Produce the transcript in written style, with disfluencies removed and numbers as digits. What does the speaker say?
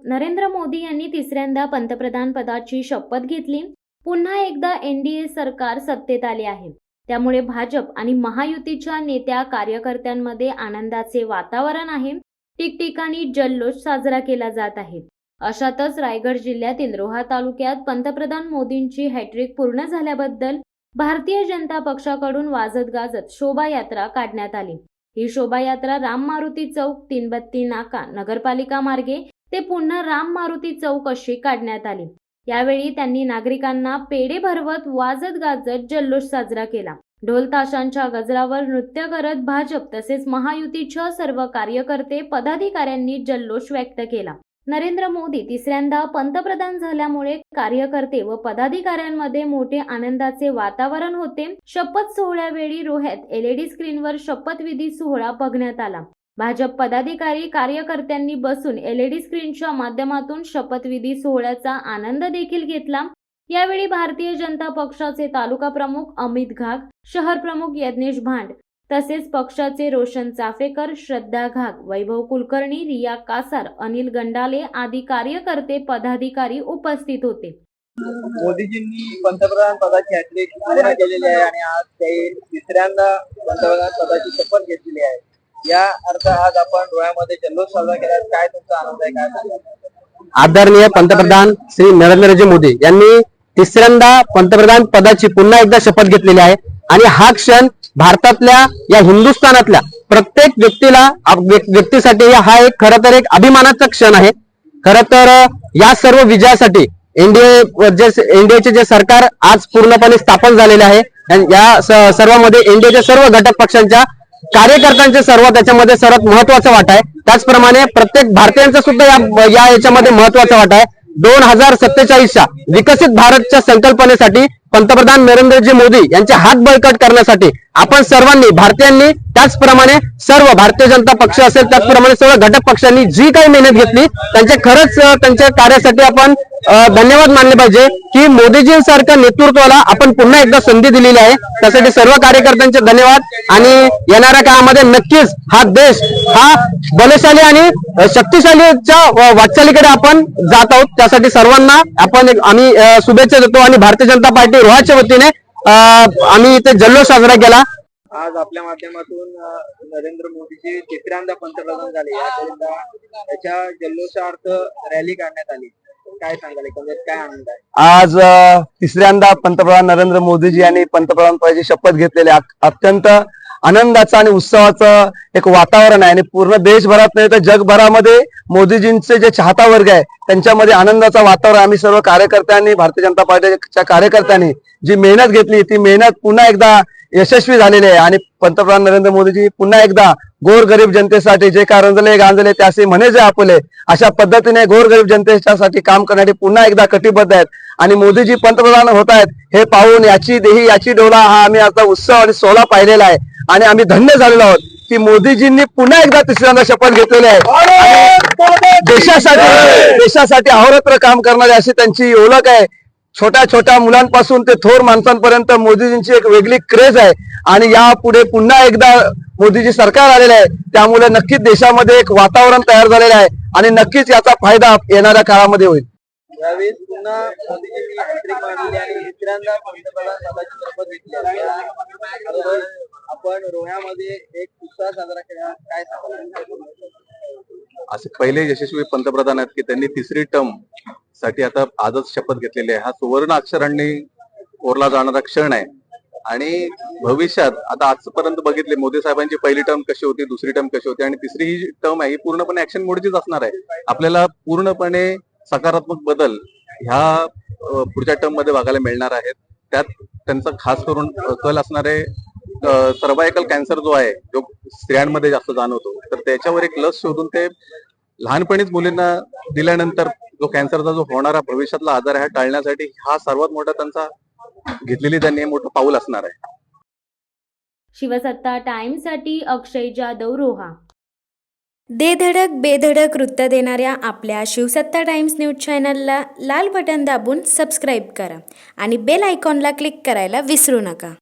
नरेंद्र मोदी यांनी तिसऱ्यांदा पंतप्रधान पदाची शपथ घेतली। पुन्हा एकदा एनडीए सरकार सत्तेत आले आहे। त्यामुळे भाजप आणि महायुतीच्या नेत्या कार्यकर्त्यांमध्ये आनंदाचे वातावरण आहे। ठिकठिकाणी जल्लोष साजरा केला जात आहे। अशातच रायगड जिल्ह्यातील रोहा तालुक्यात पंतप्रधान मोदींची हॅट्रिक पूर्ण झाल्याबद्दल भारतीय जनता पक्षाकडून वाजत गाजत शोभायात्रा काढण्यात आली। ही शोभायात्रा राम मारुती चौक, तीनबत्ती नाका, नगरपालिका मार्गे ते पुन्हा राम मारुती चौक अशी काढण्यात आली। यावेळी त्यांनी नागरिकांना पेढे भरवत वाजत गाजत जल्लोष साजरा केला। ढोल ताशांच्या गजरावर नृत्य करत भाजप तसेच महायुतीच्या सर्व कार्यकर्ते पदाधिकाऱ्यांनी जल्लोष व्यक्त केला। नरेंद्र मोदी तिसऱ्यांदा पंतप्रधान झाल्यामुळे कार्यकर्ते व पदाधिकाऱ्यांमध्ये मोठे आनंदाचे वातावरण होते। शपथ सोहळ्यावेळी रोह्यात एलईडी स्क्रीनवर शपथविधी सोहळा बघण्यात आला। भाजप पदाधिकारी कार्यकर्त्यांनी बसून एलईडी स्क्रीनच्या माध्यमातून शपथविधी सोहळ्याचा आनंद देखील घेतला। यावेळी भारतीय जनता पक्षाचे तालुका प्रमुख अमित घाग, शहर प्रमुख यज्ञेश भांड तसेच पक्षाचे रोशन चाफेकर, श्रद्धा घाग, वैभव कुलकर्णी, रिया कासार, अनिल गंडाले आदी कार्यकर्ते पदाधिकारी उपस्थित होते। मोदीजींनी पंतप्रधान पदाची हॅट्रिक पूर्ण केलेली आहे आणि आज ते तिसऱ्यांदा पंतप्रधान पदाची शपथ घेतलेली आहे। या अर्थ आज आपण डोळ्यामध्ये जल्लोष साजरा केला। काय तुमचा आनंद आहे, काय सांगा? आदरणीय पंतप्रधान श्री नरेंद्रजी मोदी यांनी तिसऱ्यांदा पंतप्रधान पदाची पुन्हा एकदा शपथ घेतलेली आहे आणि हा क्षण भारतातल्या या हिंदुस्थानातल्या प्रत्येक व्यक्तीसाठी हा एक खरं तर एक अभिमानाचा क्षण आहे। खरं तर या सर्व विजयासाठी एनडीएचे जे सरकार आज पूर्णपणे स्थापन झालेले आहे। या सर्वांमध्ये एनडीएच्या सर्व घटक पक्षांच्या कार्यकर्त्यांचे सर्व त्याच्यामध्ये सर्वात महत्वाचा वाटा आहे। त्याचप्रमाणे प्रत्येक भारतीयांचा सुद्धा या याच्यामध्ये महत्वाचा वाटा आहे। 2047च्या विकसित भारतच्या संकल्पनेसाठी पंतप्रधान नरेंद्रजी मोदी यांचे हात बळकट करण्यासाठी आपण सर्वांनी भारतीयांनी त्याचप्रमाणे सर्व भारतीय जनता पक्ष असेल त्याचप्रमाणे सर्व घटक पक्षांनी जी काही मेहनत घेतली त्यांच्या कार्यासाठी आपण धन्यवाद मानले पाहिजे की मोदीजींसारख्या नेतृत्वाला आपण पुन्हा एकदा संधी दिलेली आहे। त्यासाठी सर्व कार्यकर्त्यांचे धन्यवाद आणि येणाऱ्या काळामध्ये नक्कीच हा देश हा बलशाली आणि शक्तिशालीच्या वाटचालीकडे आपण जात आहोत। त्यासाठी सर्वांना आम्ही शुभेच्छा देतो आणि भारतीय जनता पार्टी रोहाच्या वतीने आम्ही इथे जल्लोष साजरा केला। आज आपल्या माध्यमातून नरेंद्र मोदीजी तिसऱ्यांदा पंतप्रधान झाले, याच्या जल्लोषार्थ रॅली काढण्यात आली। काय सांगाल, काय आनंद आहे? आज तिसऱ्यांदा पंतप्रधान नरेंद्र मोदीजी यांनी पंतप्रधान पदाची शपथ घेतलेली अत्यंत आनंदाचं आणि उत्सवाचं एक वातावरण आहे आणि पूर्ण देशभरात नाही तर जगभरामध्ये मोदीजींचे जे चाहता वर्ग आहे त्यांच्यामध्ये आनंदाचं वातावरण। आम्ही सर्व कार्यकर्त्यांनी भारतीय जनता पार्टीच्या कार्यकर्त्यांनी जी मेहनत घेतली ती मेहनत पुन्हा एकदा यशस्वी झालेली आहे आणि पंतप्रधान नरेंद्र मोदीजी पुन्हा एकदा गोरगरीब जनतेसाठी जे काय रंजले गांजले त्याचे म्हणे जे आपले अशा पद्धतीने गोरगरीब जनतेसाठी काम करण्यासाठी पुन्हा एकदा कटिबद्ध आहेत आणि मोदीजी पंतप्रधान होत आहेत हे पाहून याची देही याची डोला हा आम्ही आता उत्सव आणि सोहळा पाहिलेला आहे आणि आम्ही धन्य झालेलो आहोत की मोदीजींनी पुन्हा एकदा तिसऱ्यांदा शपथ घेतलेली आहे। देशासाठी अहोरात्र काम करणारे अशी त्यांची ओळख आहे। छोट्या छोट्या मुलांपासून ते थोर माणसांपर्यंत मोदीजींची एक वेगळी क्रेज आहे आणि यापुढे पुन्हा एकदा मोदीजी सरकार आलेले आहे त्यामुळे नक्कीच देशामध्ये एक वातावरण तयार झालेलं आहे आणि नक्कीच याचा फायदा येणाऱ्या काळामध्ये होईल। यावेळी पुन्हा मोदीजींनी हॅट्रिक मारली आणि तिसऱ्यांदा पंतप्रधान पदाची शपथ घेतली। आपण रोह्यामध्ये एक उत्सव साजरा केला, काय सांगाल? असे पहिले यशस्वी पंतप्रधान आहेत की त्यांनी तिसरी टर्म साठी आता आजच शपथ घेतलेली आहे। हा सुवर्ण अक्षरांनी कोरला जाणारा क्षण आहे आणि भविष्यात आता आजपर्यंत बघितले मोदी साहेबांची पहिली टर्म कशी होती, दुसरी टर्म कशी होती आणि तिसरी ही टर्म आहे ही पूर्णपणे ऍक्शन मोडचीच असणार आहे। आपल्याला पूर्णपणे सकारात्मक बदल ह्या पुढच्या टर्म मध्ये बघायला मिळणार आहेत। त्यात त्यांचा खास करून कल असणारे सर्वायकल कॅन्सर जो आहे जो स्त्रियांमध्ये जास्त जाणवतो तर त्याच्यावर एक लस शोधून ते लहानपणीच मुलींना दिल्यानंतर जो कॅन्सरचा जो होणारा भविष्यातला आजार आहे टाळण्यासाठी हा सर्वात मोठा त्यांचा घेतलेली त्यांनी मोठं पाऊल असणार आहे। शिवसत्ता टाइम्स साठी अक्षय जाधव, रोहा। दे धडक बेधडक वृत्त देणाऱ्या आपल्या शिवसत्ता टाइम्स न्यूज चॅनलला लाल बटन दाबून सबस्क्राईब करा आणि बेल आयकॉनला क्लिक करायला विसरू नका।